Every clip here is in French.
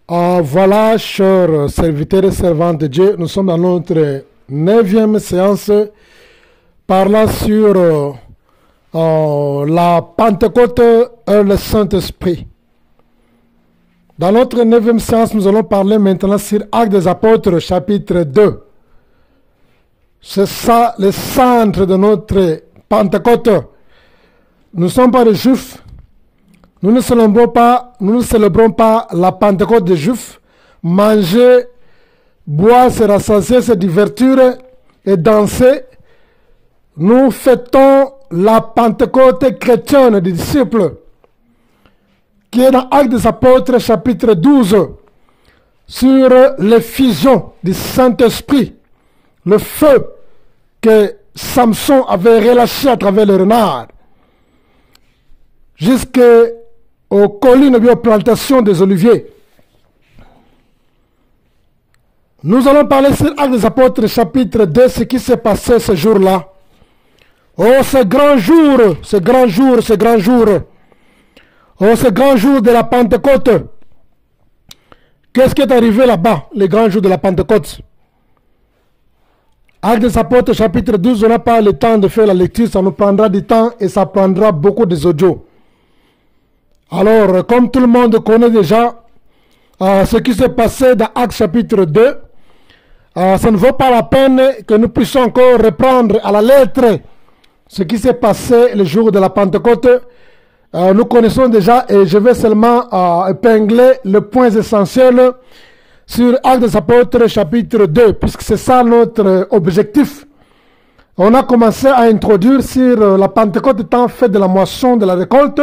Voilà, chers serviteurs et servantes de Dieu, nous sommes dans notre 9e séance parlant sur la Pentecôte et le Saint-Esprit. Dans notre 9e séance, nous allons parler maintenant sur Actes des Apôtres, chapitre 2. C'est ça le centre de notre Pentecôte. Nous ne sommes pas des Juifs. Nous ne célébrons pas la Pentecôte des Juifs. Manger, boire, se rassasier, se divertir et danser. Nous fêtons la Pentecôte chrétienne des disciples, qui est dans Actes des Apôtres, chapitre 12, sur l'effusion du Saint-Esprit, le feu que Samson avait relâché à travers le renard, jusqu'aux collines de plantation des oliviers. Nous allons parler sur Actes des Apôtres, chapitre 2, ce qui s'est passé ce jour-là. Oh, ce grand jour, ce grand jour, ce grand jour. Oh, ce grand jour de la Pentecôte. Qu'est-ce qui est arrivé là-bas, les grands jours de la Pentecôte? Actes des Apôtres, chapitre 12, on n'a pas le temps de faire la lecture, ça nous prendra du temps et ça prendra beaucoup des audios. Alors, comme tout le monde connaît déjà ce qui s'est passé dans Actes chapitre 2, ça ne vaut pas la peine que nous puissions encore reprendre à la lettre ce qui s'est passé le jour de la Pentecôte. Nous connaissons déjà et je vais seulement épingler le point essentiel sur Actes des Apôtres chapitre 2, puisque c'est ça notre objectif. On a commencé à introduire sur la Pentecôte étant fait de la moisson de la récolte.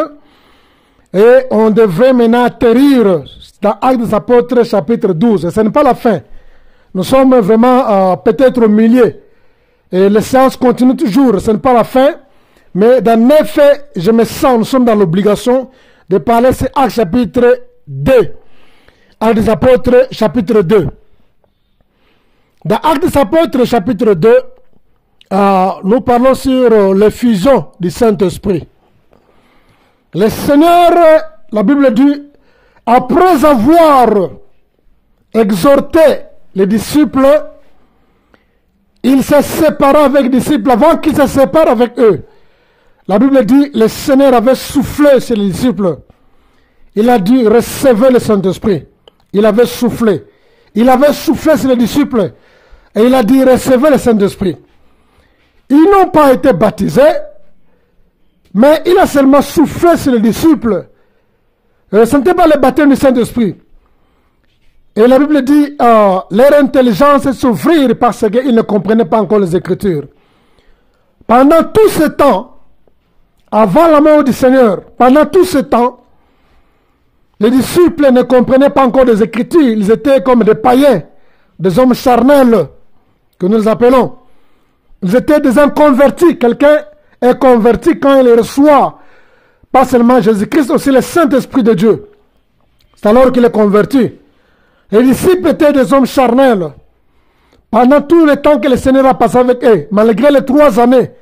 Et on devrait maintenant atterrir dans Actes des Apôtres chapitre 12. Et ce n'est pas la fin. Nous sommes vraiment peut-être au milieu. Et les séances continuent toujours. Ce n'est pas la fin. Mais dans 9 faits, je me sens, nous sommes dans l'obligation de parler sur Actes chapitre 2. Actes des Apôtres chapitre 2. Dans Actes des Apôtres chapitre 2, nous parlons sur l'effusion du Saint-Esprit. Le Seigneur, la Bible dit, après avoir exhorté les disciples, il se sépara avec les disciples avant qu'ils se séparent avec eux. La Bible dit, le Seigneur avait soufflé sur les disciples. Il a dit, recevez le Saint-Esprit. Il avait soufflé. Il avait soufflé sur les disciples. Et il a dit, recevez le Saint-Esprit. Ils n'ont pas été baptisés, mais il a seulement soufflé sur les disciples. Ce n'était pas le baptême du Saint-Esprit. Et la Bible dit, leur intelligence s'ouvrir parce qu'ils ne comprenaient pas encore les Écritures. Pendant tout ce temps, avant la mort du Seigneur, pendant tout ce temps, les disciples ne comprenaient pas encore les Écritures. Ils étaient comme des païens, des hommes charnels, que nous appelons. Ils étaient des inconvertis. Quelqu'un est converti quand il reçoit pas seulement Jésus-Christ, aussi le Saint-Esprit de Dieu. C'est alors qu'il est converti. Les disciples étaient des hommes charnels. Pendant tout le temps que le Seigneur a passé avec eux, malgré les 3 années,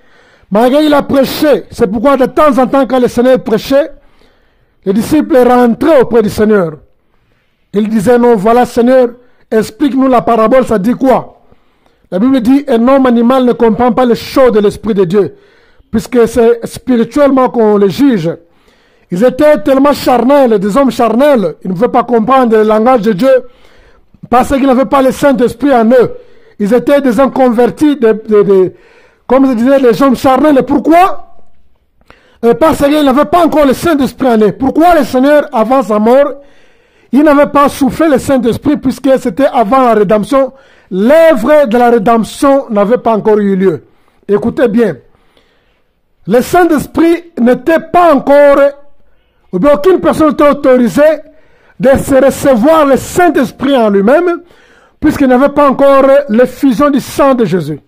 malgré il a prêché, c'est pourquoi de temps en temps quand le Seigneur prêchait, les disciples rentraient auprès du Seigneur. Ils disaient, non, voilà Seigneur, explique-nous la parabole, ça dit quoi? La Bible dit, un homme animal ne comprend pas les choses de l'Esprit de Dieu, puisque c'est spirituellement qu'on les juge. Ils étaient tellement charnels, des hommes charnels, ils ne pouvaient pas comprendre le langage de Dieu, parce qu'ils n'avaient pas le Saint-Esprit en eux. Ils étaient des inconvertis, comme je disais, les hommes charnels. Pourquoi? Parce qu'ils n'avaient pas encore le Saint-Esprit en eux. Pourquoi le Seigneur, avant sa mort, il n'avait pas soufflé le Saint-Esprit, puisque c'était avant la rédemption. L'œuvre de la rédemption n'avait pas encore eu lieu. Écoutez bien. Le Saint-Esprit n'était pas encore, ou bien aucune personne n'était autorisée de se recevoir le Saint-Esprit en lui-même, puisqu'il n'avait pas encore l'effusion du sang de Jésus.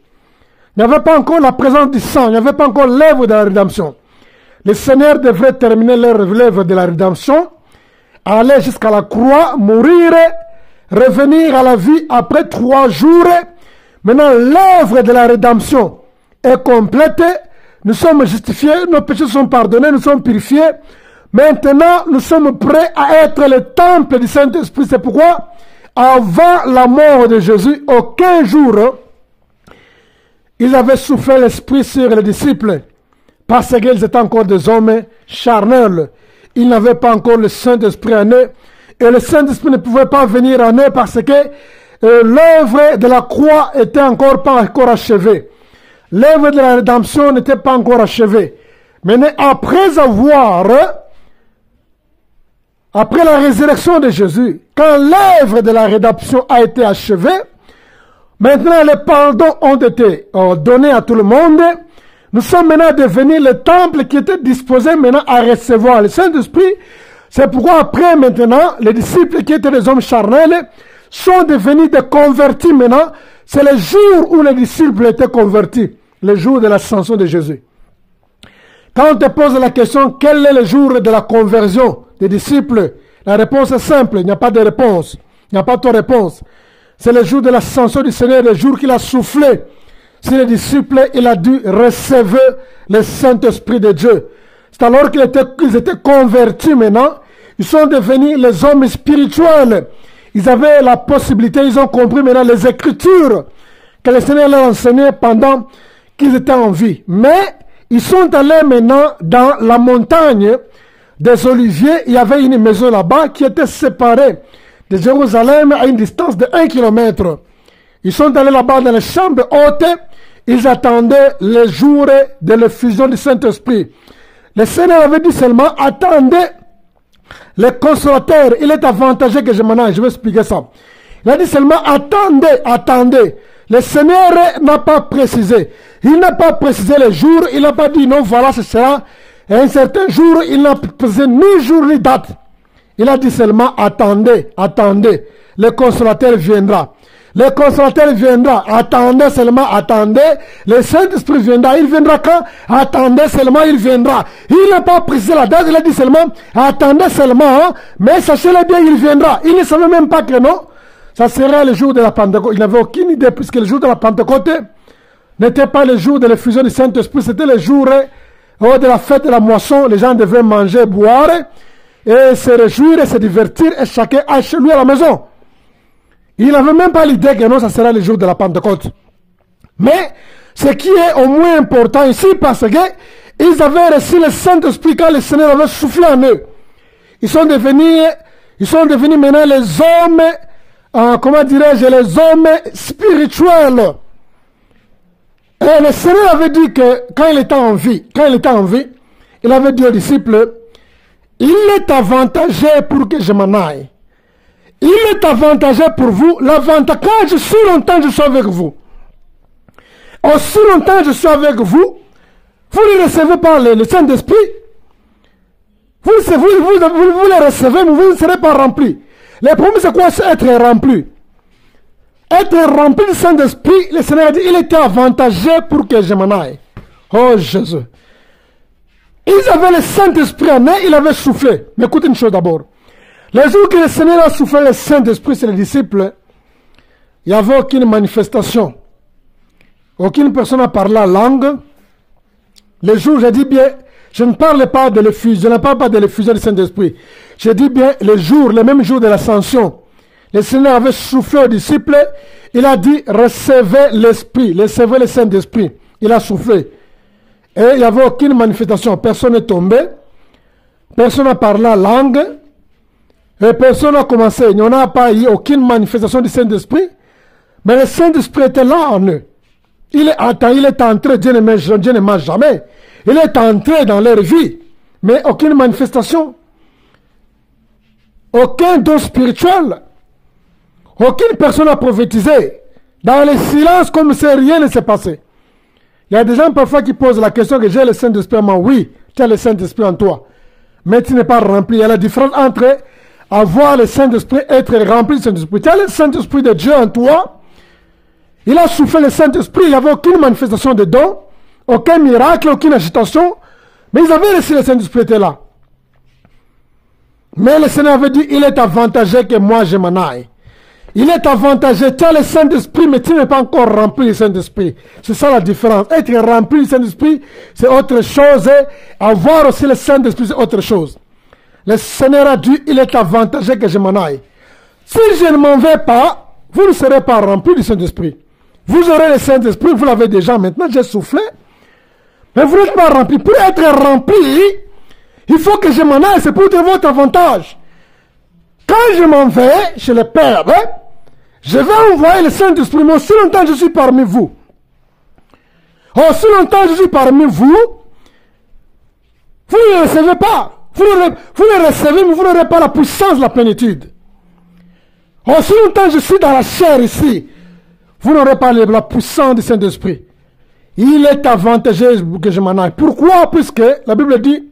Il n'y avait pas encore la présence du sang, il n'y avait pas encore l'œuvre de la rédemption. Le Seigneur devrait terminer l'œuvre de la rédemption, aller jusqu'à la croix, mourir, revenir à la vie après 3 jours. Maintenant, l'œuvre de la rédemption est complète. Nous sommes justifiés, nos péchés sont pardonnés, nous sommes purifiés. Maintenant, nous sommes prêts à être le temple du Saint-Esprit. C'est pourquoi, avant la mort de Jésus, aucun jour, ils avaient soufflé l'Esprit sur les disciples, parce qu'ils étaient encore des hommes charnels. Ils n'avaient pas encore le Saint-Esprit en eux, et le Saint-Esprit ne pouvait pas venir en eux parce que l'œuvre de la croix était pas encore achevée. L'œuvre de la rédemption n'était pas encore achevée. Maintenant, après la résurrection de Jésus, quand l'œuvre de la rédemption a été achevée, maintenant les pardons ont été donnés à tout le monde. Nous sommes maintenant devenus le temple qui était disposé maintenant à recevoir le Saint-Esprit. C'est pourquoi après maintenant, les disciples qui étaient des hommes charnels sont devenus des convertis maintenant. C'est le jour où les disciples étaient convertis, le jour de l'ascension de Jésus. Quand on te pose la question, quel est le jour de la conversion des disciples? La réponse est simple, il n'y a pas de réponse. Il n'y a pas de réponse. C'est le jour de l'ascension du Seigneur, le jour qu'il a soufflé sur les disciples, il a dû recevoir le Saint-Esprit de Dieu. C'est alors qu'ils étaient convertis maintenant, ils sont devenus les hommes spirituels. Ils avaient la possibilité, ils ont compris maintenant les Écritures que le Seigneur leur enseignait pendant qu'ils étaient en vie. Mais ils sont allés maintenant dans la montagne des Oliviers. Il y avait une maison là-bas qui était séparée de Jérusalem à une distance de 1 kilomètre. Ils sont allés là-bas dans les chambres hautes. Ils attendaient le jour de l'effusion du Saint-Esprit. Le Seigneur avait dit seulement, attendez le consolateur. Il est avantageux que je m'en aille. Je vais expliquer ça. Il a dit seulement, attendez. Le Seigneur n'a pas précisé. Il n'a pas précisé le jour. Il n'a pas dit non, voilà, ce sera un certain jour. Il n'a précisé ni jour ni date. Il a dit seulement, attendez. Le consolateur viendra. Le consolateur viendra. Attendez seulement, attendez. Le Saint-Esprit viendra. Il viendra quand? Attendez seulement, il viendra. Il n'a pas précisé la date. Il a dit seulement, attendez seulement. Hein? Mais sachez-le bien, il viendra. Il ne savait même pas que non. Ça serait le jour de la Pentecôte. Il n'avait aucune idée puisque le jour de la Pentecôte n'était pas le jour de l'effusion du Saint-Esprit. C'était le jour de la fête de la moisson. Les gens devaient manger, boire et se réjouir et se divertir et chacun a chez lui à la maison. Il n'avait même pas l'idée que non, ça sera le jour de la Pentecôte. Mais ce qui est au moins important ici, parce que ils avaient reçu le Saint-Esprit quand le Seigneur avait soufflé en eux. Ils sont devenus maintenant les hommes, comment dirais-je, les hommes spirituels. Et le Seigneur avait dit que quand il était en vie, il avait dit aux disciples, il est avantageux pour que je m'en aille. Il est avantageux pour vous. L'avantage, quand je suis longtemps, je suis avec vous. Aussi longtemps je suis avec vous, vous ne recevez pas le Saint-Esprit. Vous le recevez, mais vous ne serez pas remplis. Le problème, c'est quoi? C'est être rempli. Être rempli du Saint-Esprit, le Seigneur a dit, il était avantageux pour que je m'en aille. Oh Jésus. Ils avaient le Saint-Esprit en eux, il avait soufflé. Mais écoutez une chose d'abord. Le jour que le Seigneur a soufflé le Saint-Esprit sur les disciples, il n'y avait aucune manifestation. Aucune personne n'a parlé la langue. Le jour, j'ai dit bien, je ne parle pas de l'effusion, je ne parle pas de l'effusion du Saint-Esprit. Je dis bien le même jour de l'ascension. Le Seigneur avait soufflé aux disciples, il a dit, recevez l'Esprit, recevez le Saint-Esprit. Il a soufflé. Et il n'y avait aucune manifestation. Personne n'est tombé. Personne n'a parlé la langue. Et personne n'a commencé. Il n'y en a pas eu aucune manifestation du Saint-Esprit. Mais le Saint-Esprit était là en eux. Il est entré, Dieu ne mange jamais. Il est entré dans leur vie. Mais aucune manifestation. Aucun don spirituel. Aucune personne n'a prophétisé. Dans le silence, comme si rien ne s'est passé. Il y a des gens parfois qui posent la question que j'ai le Saint-Esprit en moi. Oui, tu as le Saint-Esprit en toi. Mais tu n'es pas rempli. Il y a la différence entre avoir le Saint-Esprit et être rempli du Saint-Esprit. Tu as le Saint-Esprit de Dieu en toi. Il a soufflé le Saint-Esprit. Il n'y avait aucune manifestation de don. Aucun miracle, aucune agitation. Mais ils avaient reçu le Saint-Esprit était là. Mais le Seigneur avait dit, il est avantageux que moi je m'en aille. Il est avantageux, tu as le Saint-Esprit, mais tu n'es pas encore rempli du Saint-Esprit. C'est ça la différence. Être rempli du Saint-Esprit, c'est autre chose. Avoir aussi le Saint-Esprit, c'est autre chose. Le Seigneur a dit, il est avantageux que je m'en aille. Si je ne m'en vais pas, vous ne serez pas remplis du Saint-Esprit. Vous aurez le Saint-Esprit, vous l'avez déjà maintenant, j'ai soufflé. Mais vous n'êtes pas remplis. Pour être rempli, il faut que je m'en aille, c'est pour votre avantage. Quand je m'en vais chez le Père, je vais envoyer le Saint-Esprit, mais aussi longtemps je suis parmi vous. Aussi longtemps je suis parmi vous, vous ne le recevez pas. Vous le recevez, mais vous n'aurez pas la puissance de la plénitude. Aussi longtemps je suis dans la chair ici, vous n'aurez pas la puissance du Saint-Esprit. Il est avantageux que je m'en aille. Pourquoi? Puisque la Bible dit,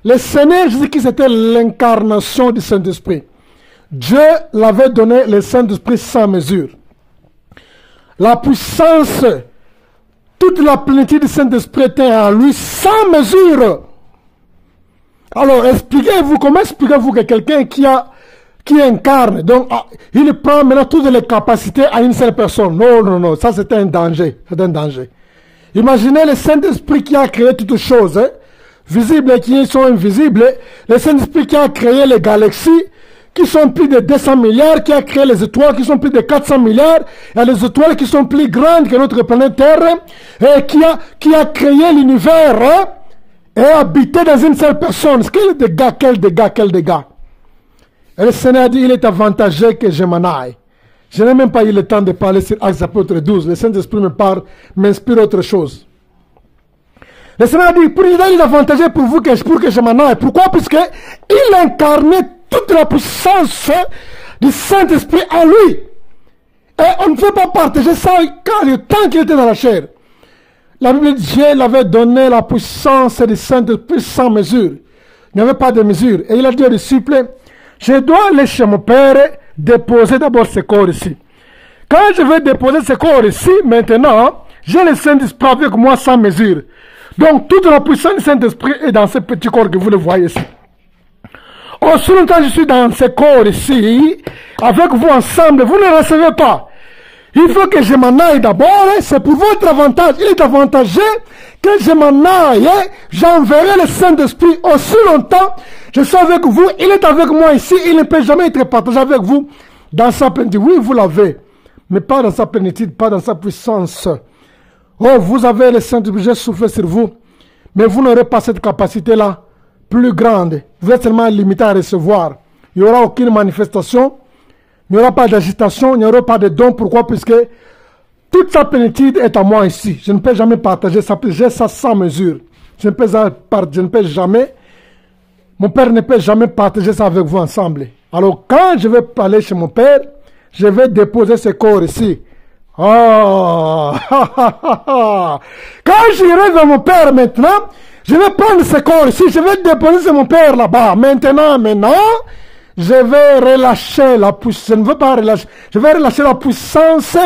le Seigneur Jésus-Christ était l'incarnation du Saint-Esprit. Dieu l'avait donné le Saint-Esprit sans mesure. La puissance, toute la plénitude du Saint-Esprit était en lui sans mesure. Alors, comment expliquez-vous que quelqu'un qui incarne, donc il prend maintenant toutes les capacités à une seule personne? Non, ça c'est un danger. C'est un danger. Imaginez le Saint-Esprit qui a créé toutes choses, visibles et qui sont invisibles. Le Saint-Esprit qui a créé les galaxies, qui sont plus de 200 milliards, qui a créé les étoiles qui sont plus de 400 milliards, et les étoiles qui sont plus grandes que notre planète Terre, et qui a créé l'univers, et habité dans une seule personne. Quel dégât. Et le Seigneur dit, il est avantageux que je m'en aille. Je n'ai même pas eu le temps de parler sur Actes apôtres 12. Le Saint-Esprit m'inspire autre chose. Le Seigneur dit, il est avantageux pour vous pour que je m'en aille. Pourquoi? Puisqu'il incarnait toute la puissance du Saint-Esprit en lui. Et on ne peut pas partager ça tant qu'il était dans la chair. La Bible dit, Dieu l'avait donné la puissance du Saint-Esprit sans mesure. Il n'y avait pas de mesure. Et il a dit aux disciples, je dois aller chez mon Père déposer d'abord ce corps ici. Quand je vais déposer ce corps ici, maintenant, j'ai le Saint-Esprit avec moi sans mesure. Donc, toute la puissance du Saint-Esprit est dans ce petit corps que vous le voyez ici. Aussi longtemps je suis dans ce corps ici, avec vous ensemble, vous ne le recevez pas. Il faut que je m'en aille d'abord, c'est pour votre avantage. Il est avantageux que je m'en aille, j'enverrai le Saint-Esprit aussi longtemps. Je suis avec vous, il est avec moi ici, il ne peut jamais être partagé avec vous dans sa plénitude. Oui, vous l'avez, mais pas dans sa plénitude, pas dans sa puissance. Oh, vous avez le Saint-Esprit, j'ai soufflé sur vous, mais vous n'aurez pas cette capacité-là plus grande. Vous êtes seulement limité à recevoir. Il n'y aura aucune manifestation. Il n'y aura pas d'agitation, il n'y aura pas de don. Pourquoi? Puisque toute sa plénitude est à moi ici. Je ne peux jamais partager ça. J'ai ça sans mesure. Je ne peux jamais. Mon Père ne peut jamais partager ça avec vous ensemble. Alors, quand je vais aller chez mon Père, je vais déposer ce corps ici. Oh! Quand j'irai vers mon Père maintenant, je vais prendre ce corps ici. Je vais déposer chez mon Père là-bas. Maintenant, je vais relâcher la puissance. Je ne veux pas relâcher. Je vais relâcher la puissance,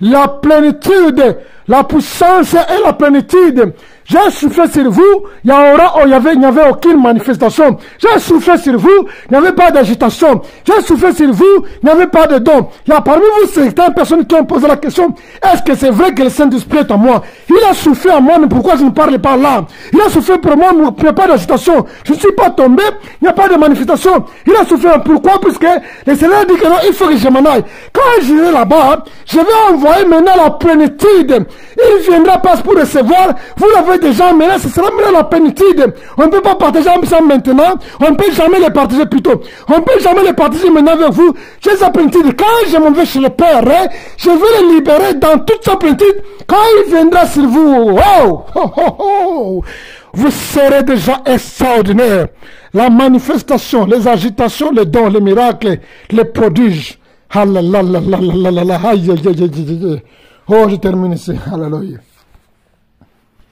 la plénitude. La puissance et la plénitude. J'ai soufflé sur vous, il n'y avait aucune manifestation. J'ai soufflé sur vous, il n'y avait pas d'agitation. J'ai soufflé sur vous, il n'y avait pas de don. Il y a parmi vous certaines personnes qui ont posé la question, est-ce que c'est vrai que le Saint-Esprit est en moi? Il a soufflé en moi, mais pourquoi je ne parle pas là? Il a soufflé pour moi, mais il n'y a pas d'agitation. Je ne suis pas tombé, il n'y a pas de manifestation. Il a soufflé. Pourquoi? Puisque le Seigneur dit que non, il faut que je m'en aille. Quand j'irai là-bas, je vais envoyer maintenant la plénitude. Il viendra pas pour recevoir. Vous l'avez déjà, mais là, ce sera maintenant la plénitude. On ne peut pas partager ça maintenant. On ne peut jamais les partager plutôt. On ne peut jamais les partager maintenant avec vous. J'ai sa plénitude. Quand je m'en vais chez le Père, je vais les libérer dans toute sa plénitude. Quand il viendra sur vous, vous serez déjà extraordinaire. La manifestation, les agitations, les dons, les miracles, les prodiges. Oh, je termine ici. Alléluia.